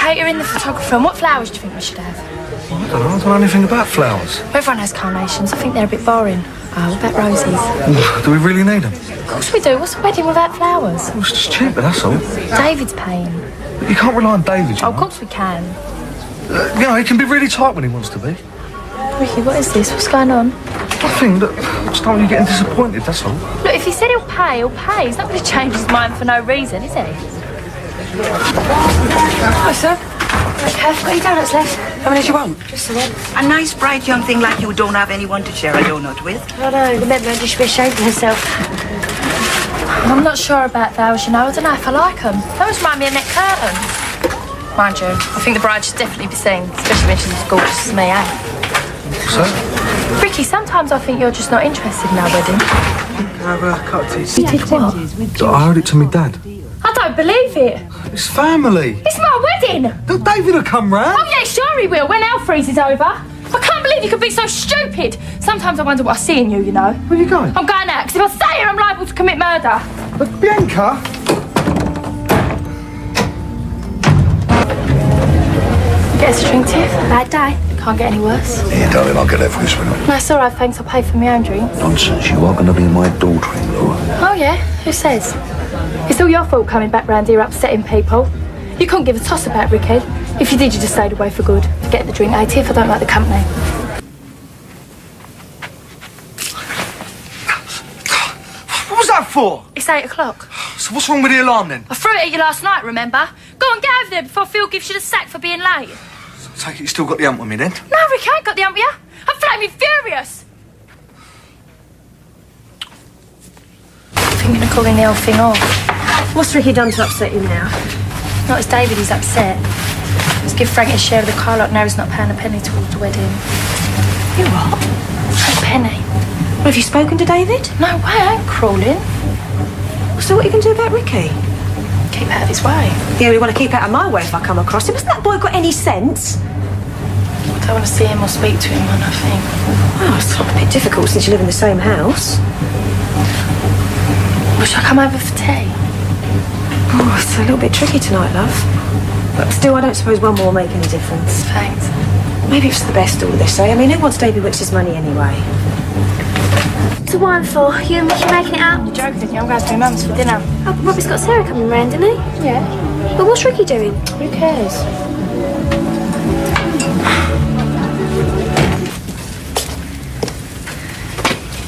catering, the photographer, and what flowers do you think we should have? Well, I don't know anything about flowers. Everyone has carnations. I think they're a bit boring. Oh, what about roses? Well, do we really need them? Of course we do. What's a wedding without flowers? Well, it's just cheaper, that's all. David's paying. But you can't rely on David, Oh, of course we can. he can be really tight when he wants to be. Ricky, what is this? What's going on? Nothing. Look, I just don't want you getting disappointed, that's all. Look, if he said he'll pay, he'll pay. He's not going to change his mind for no reason, is he? Hi, sir. Okay, what are you donuts left? How many do you want? Just a one. A nice, bright young thing like you don't have anyone to share a donut with. I know, the Medman should be ashamed of herself. I'm not sure about those, you know. I don't know if I like them. Those remind me of neck curtains. Mind you, I think the bride should definitely be seen, especially when she's as gorgeous as me, eh? So? Ricky, sometimes I think you're just not interested in our wedding. I can't taste You did what? I owed it to me dad. I don't believe it. It's family. It's my wedding. Look, David will come round. Oh, yeah, sure he will, when hell freezes over. I can't believe you could be so stupid. Sometimes I wonder what I see in you, you know. Where are you going? I'm going out, because if I stay here, I'm liable to commit murder. But Bianca! Get us a drink, Tiff. Bad day. Can't get any worse. Here, darling, I'll get that for you, sweetheart. No, it's all right, thanks. I'll pay for my own drinks. Nonsense, you are going to be my daughter-in-law. Oh, yeah? Who says? It's all your fault coming back round here upsetting people. You couldn't give a toss about Ricky. If you did, you just stayed away for good. Forget the drink, eh, Tiff? I don't like the company. What was that for? It's 8 o'clock. So what's wrong with the alarm then? I threw it at you last night, remember? Go on, get over there before Phil gives you the sack for being late. Take it you still got the hump on me then? No, Ricky, I ain't got the hump with you. I'm flaming furious. Thinking of calling the whole thing off. What's Ricky done to upset you now? Not as David, he's upset. Let's give Frank his share of the car lot now he's not paying a penny towards the wedding. You what? A penny. Well, have you spoken to David? No way, I ain't crawling. So what are you going to do about Ricky? Keep out of his way. Yeah, we want to keep out of my way if I come across him. Hasn't that boy got any sense? I don't want to see him or speak to him or nothing. Well, it's a bit difficult since you live in the same house. Wish I come over for tea. Oh, it's a little bit tricky tonight, love. But still, I don't suppose one more will make any difference. Thanks. Maybe it's for the best, all this, eh? I mean, who wants David Wicks's money anyway? To wine for? You and Ricky making it up? You're joking, I'm going to my mum's for dinner. Oh, Robbie's got Sarah coming round, isn't he? Yeah. But what's Ricky doing? Who cares?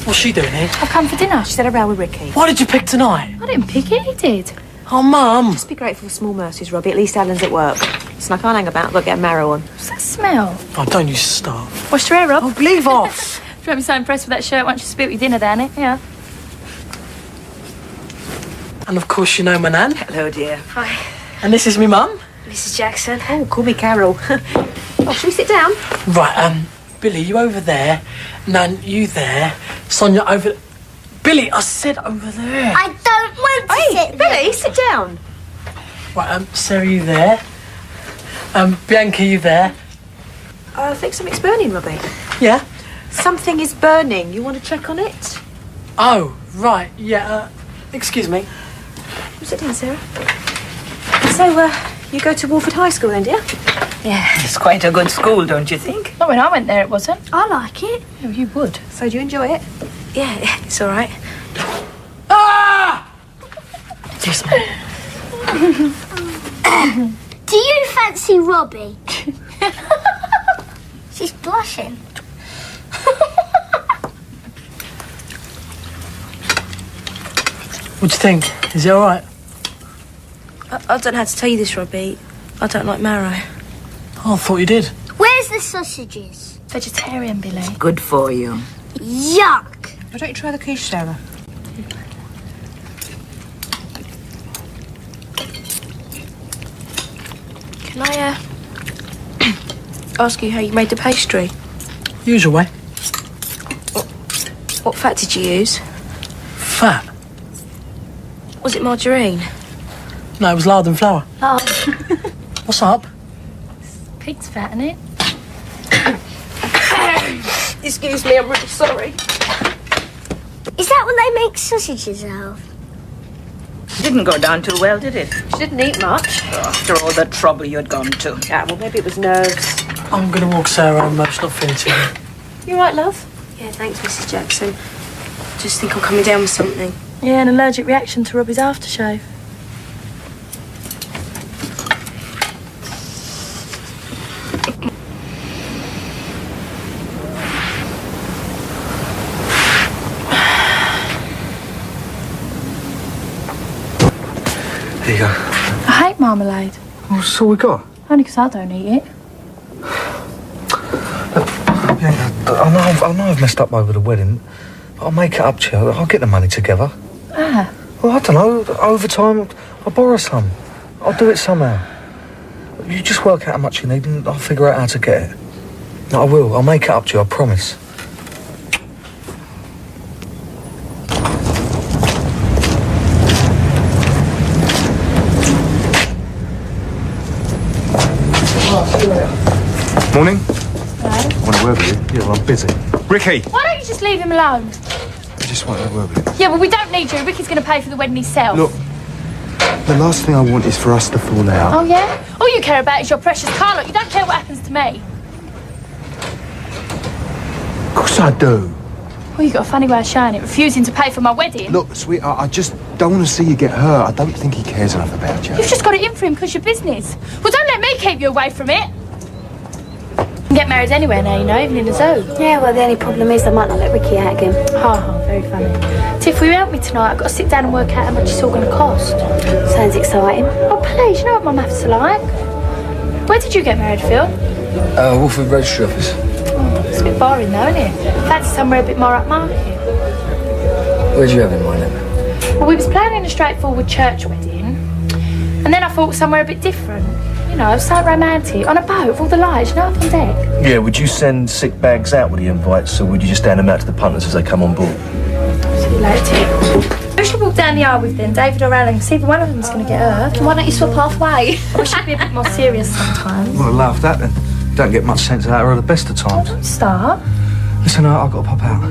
What's she doing here? I've come for dinner. She said a row with Ricky. Why did you pick tonight? I didn't pick it, he did. Oh, Mum. Just be grateful for small mercies, Robbie. At least Alan's at work. So I can't hang about. I've got to get a marrow on. What's that smell? Oh, don't you start. Wash your hair up. Oh, leave off. You won't be so impressed with that shirt once you spilt your dinner down it, yeah. And of course you know my nan. Hello, dear. Hi, And this is me mum. Mrs. Jackson. Oh, call me Carol. Oh, shall we sit down? Right, Billy, you over there. Nan, you there. Sonia over... Billy, I said over there. I don't want to sit there. Billy, sit down. Right, Sarah, you there. Bianca, you there. I think something's burning, Robbie. Yeah? Something is burning. You want to check on it? Oh, right, yeah, excuse me. Sit down, Sarah. So, you go to Walford High School then, do you? Yeah. It's quite a good school, don't you think? Not when I went there, it wasn't. I like it. Oh, you would. So, do you enjoy it? Yeah, it's all right. Ah! Just me. Do you fancy Robbie? She's blushing. What do you think? Is it all right? I don't know how to tell you this, Robbie. I don't like marrow. Oh, I thought you did. Where's the sausages? Vegetarian, Billy. Good for you. Yuck. Why don't you try the quiche, Sarah? Can I, ask you how you made the pastry? Usual way. What fat did you use? Fat. Was it margarine? No, it was lard and flour. Oh. What's up? Pig's fat, isn't it? Excuse me, I'm really sorry. Is that what they make sausages out of? Didn't go down too well, did it? She didn't eat much. After all the trouble you had gone to. Yeah, well, maybe it was nerves. I'm going to walk Sarah home, she's not feeling too good. You right, love? Yeah, thanks, Mrs. Jackson. Just think I'm coming down with something. Yeah, an allergic reaction to Robbie's aftershave. Here you go. I hate marmalade. Well, that's all we got. Only because I don't eat it. Bianca, I know I've messed up over the wedding, but I'll make it up to you. I'll get the money together. Ah. Well, I don't know. Over time, I'll borrow some. I'll do it somehow. You just work out how much you need and I'll figure out how to get it. No, I will. I'll make it up to you, I promise. Morning. Hello. I want to work with you. Yeah, well, I'm busy. Ricky! Why don't you just leave him alone? I just want to work with you. Yeah, well, we don't need you. Ricky's going to pay for the wedding himself. Look, the last thing I want is for us to fall out. Oh, yeah? All you care about is your precious car. Look, you don't care what happens to me. Of course I do. Well, you've got a funny way of showing it, refusing to pay for my wedding. Look, sweetheart, I just don't want to see you get hurt. I don't think he cares enough about you. You've just got it in for him because you're business. Well, don't let me keep you away from it. You can get married anywhere now, you know, even in a zoo. Yeah, well, the only problem is I might not let Ricky out again. Ha ha, very funny. Tiff, will you help me tonight? I've got to sit down and work out how much it's all going to cost. Sounds exciting. Oh, please, you know what my maths are like. Where did you get married, Phil? Wolford Registry Office. It's a bit boring though, isn't it? Fancy somewhere a bit more upmarket. Where'd you have in mind then? Well, we was planning a straightforward church wedding, and then I thought somewhere a bit different. You know, so romantic, on a boat with all the lights, you know, up on deck. Yeah, would you send sick bags out with the invites, or would you just hand them out to the punters as they come on board? See you later, Tiff. Who should walk down the aisle with then, David or Alan? Because either one of them's going to get hurt. Why don't you swap halfway? We should be a bit more serious sometimes. Well, I laughed at then. Don't get much sense out of her at the best of times. Don't start. Listen, I've got to pop out.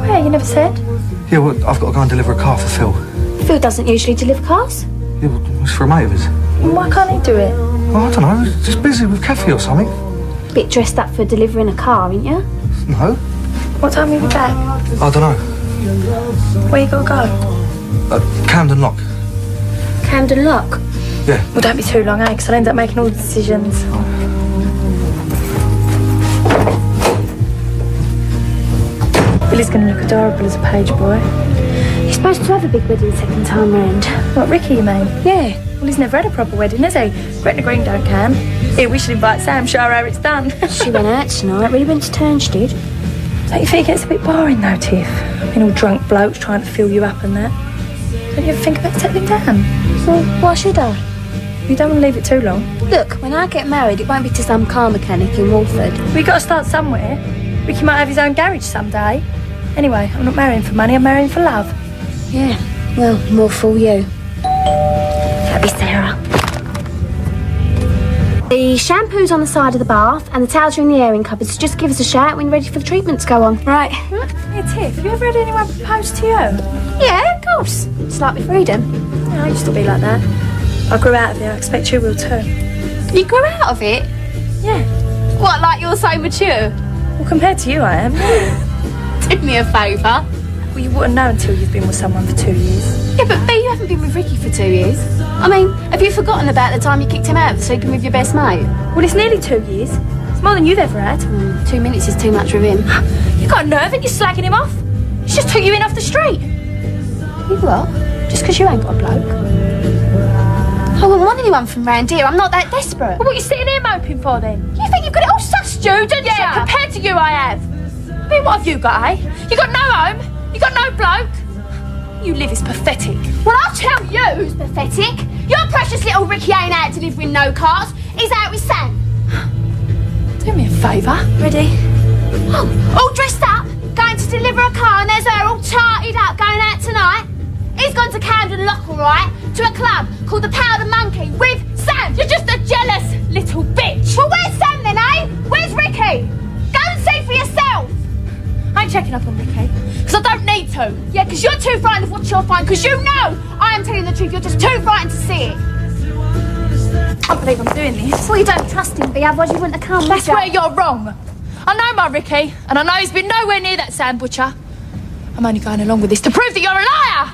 Where? You never said? Yeah, well, I've got to go and deliver a car for Phil. Phil doesn't usually deliver cars. Yeah, well, it's for a mate of his. Well, why can't he do it? Well, I don't know. He's just busy with Kathy or something. Bit dressed up for delivering a car, ain't you? No. What time will you be back? I don't know. Where you got to go? Camden Lock. Camden Lock. Yeah. Well, don't be too long, eh? Because I'll end up making all the decisions. Billy's going to look adorable as a page boy. You're supposed to have a big wedding second time round. What, Ricky, you mean? Yeah. Well, he's never had a proper wedding, has he? Gretna Green don't can. Here, we should invite Sam, show her how it's done. She went out tonight, really went to town, she did. Don't you think it gets a bit boring, though, Tiff? Being all drunk blokes trying to fill you up and that. Don't you ever think about settling down? Well, why should I? You don't want to leave it too long. Look, when I get married, it won't be to some car mechanic in Walford. We've got to start somewhere. Ricky might have his own garage someday. Anyway, I'm not marrying for money, I'm marrying for love. Yeah, well, more fool you. That'd be Sarah. The shampoo's on the side of the bath and the towels are in the airing cupboard, so just give us a shout when you're ready for the treatment to go on. Right. Hey, Tiff, have you ever had anyone propose to you? Yeah, of course. It's like with freedom. Yeah, I used to be like that. I grew out of it, I expect you will too. You grew out of it? Yeah. What, like you're so mature? Well, compared to you, I am. Do me a favour. Well, you wouldn't know until you've been with someone for 2 years. Yeah, but B, you haven't been with Ricky for 2 years. I mean, have you forgotten about the time you kicked him out for sleeping with your best mate? Well, it's nearly 2 years. It's more than you've ever had. 2 minutes is too much with him. You got a nerve and you're slagging him off. He's just took you in off the street. You what? Just because you ain't got a bloke. I wouldn't want anyone from round here. I'm not that desperate. Well, what are you sitting here moping for then? You think you've got it all sussed, you, don't you? Yeah, compared to you, I have. I mean, what have you got, eh? You got no home. You got no bloke. You live is pathetic. Well, I'll tell you who's pathetic. Your precious little Ricky ain't out delivering no cars. He's out with Sam. Do me a favour. Ready? Oh, all dressed up, going to deliver a car, and there's her all tarted up going out tonight. He's gone to Camden Lock, all right, to a club called the Powder Monkey with Sam. You're just a jealous little bitch. Well, where's Sam then, eh? Where's Ricky? Go and see for yourself. I ain't checking up on Ricky, because I don't need to. Yeah, because you're too frightened of what you'll find, because you know I I am telling the truth. You're just too frightened to see it. I can't believe I'm doing this. Well, you don't trust him, B, otherwise you wouldn't have come. That's where you're wrong. I know my Ricky, and I know he's been nowhere near that Sam Butcher. I'm only going along with this to prove that you're a liar.